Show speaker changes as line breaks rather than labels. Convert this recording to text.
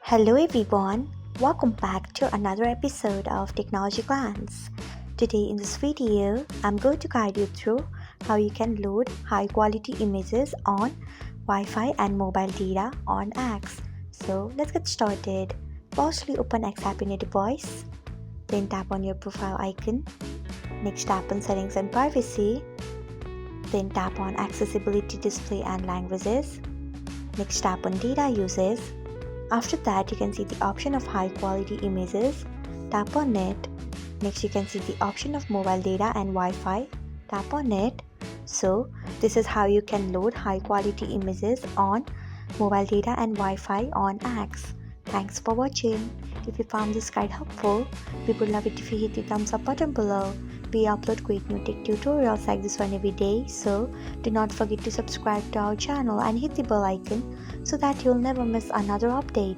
Hello everyone, welcome back to another episode of Technology Glance. Today in this video, I'm going to guide you through how you can load high quality images on Wi-Fi and mobile data on X. So let's get started. Firstly, open X app in your device, then tap on your profile icon. Next, tap on Settings and Privacy, then tap on Accessibility, Display and Languages. Next, tap on Data Uses. After that, you can see the option of high quality images. Tap on it. Next, you can see the option of mobile data and Wi-Fi. Tap on it. So this is how you can load high quality images on mobile data and Wi-Fi on X. Thanks for watching. If you found this guide helpful, we would love it if you hit the thumbs up button below. We upload great new tech tutorials like this one every day, so do not forget to subscribe to our channel and hit the bell icon so that you'll never miss another update.